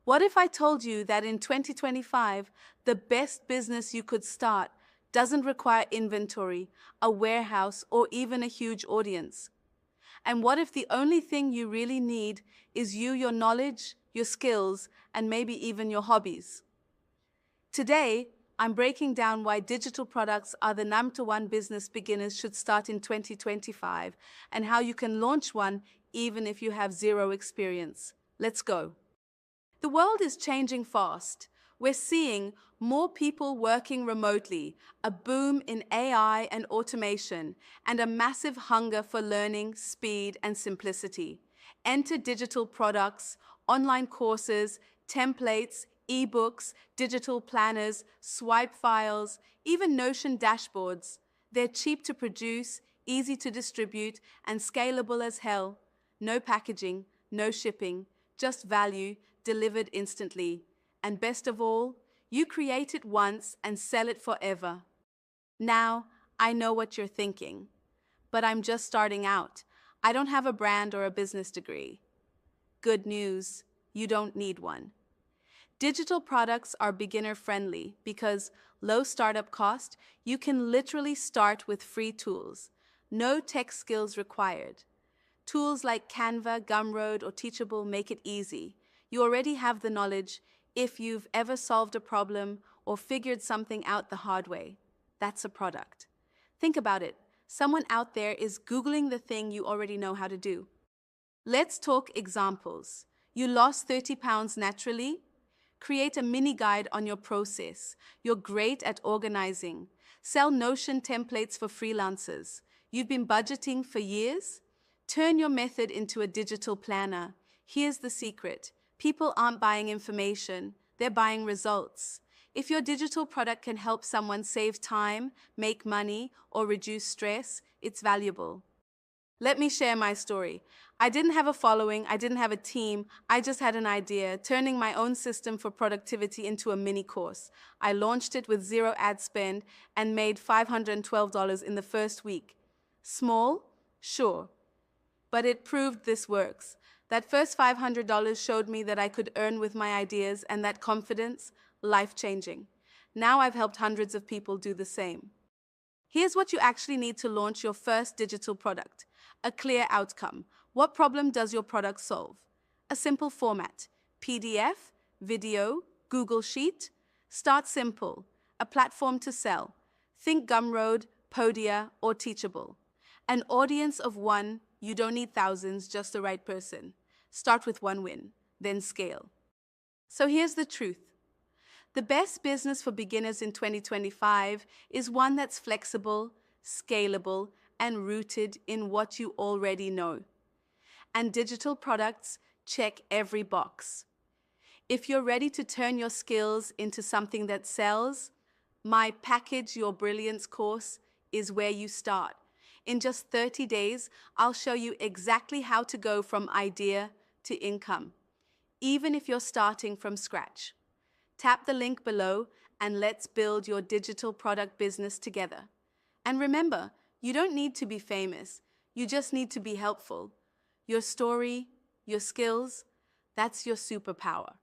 What if I told you that in 2025, the best business you could start doesn't require inventory, a warehouse, or even a huge audience? And what if the only thing you really need is you, your knowledge, your skills, and maybe even your hobbies? Today, I'm breaking down why digital products are the number one business beginners should start in 2025 and how you can launch one even if you have zero experience. Let's go. The world is changing fast. We're seeing more people working remotely, a boom in AI and automation, and a massive hunger for learning, speed, and simplicity. Enter digital products, online courses, templates, ebooks, digital planners, swipe files, even Notion dashboards. They're cheap to produce, easy to distribute, and scalable as hell. No packaging, no shipping, just value delivered instantly. And best of all, you create it once and sell it forever. Now, I know what you're thinking, but I'm just starting out. I don't have a brand or a business degree. Good news, you don't need one. Digital products are beginner friendly because low startup cost, you can literally start with free tools. No tech skills required. Tools like Canva, Gumroad, or Teachable make it easy. You already have the knowledge if you've ever solved a problem or figured something out the hard way. That's a product. Think about it. Someone out there is Googling the thing you already know how to do. Let's talk examples. You lost 30 pounds naturally? Create a mini guide on your process. You're great at organizing. Sell Notion templates for freelancers. You've been budgeting for years? Turn your method into a digital planner. Here's the secret. People aren't buying information, they're buying results. If your digital product can help someone save time, make money, or reduce stress, it's valuable. Let me share my story. I didn't have a following, I didn't have a team, I just had an idea, turning my own system for productivity into a mini course. I launched it with zero ad spend and made $512 in the first week. Small? Sure. But it proved this works. That first $500 showed me that I could earn with my ideas, and that confidence, life-changing. Now I've helped hundreds of people do the same. Here's what you actually need to launch your first digital product. A clear outcome. What problem does your product solve? A simple format. PDF, video, Google Sheet. Start simple. A platform to sell. Think Gumroad, Podia, or Teachable. An audience of one. You don't need thousands, just the right person. Start with one win, then scale. So here's the truth. The best business for beginners in 2025 is one that's flexible, scalable, and rooted in what you already know. And digital products check every box. If you're ready to turn your skills into something that sells, my Package Your Brilliance course is where you start. In just 30 days, I'll show you exactly how to go from idea to income, even if you're starting from scratch. Tap the link below and let's build your digital product business together. And remember, you don't need to be famous, you just need to be helpful. Your story, your skills, that's your superpower.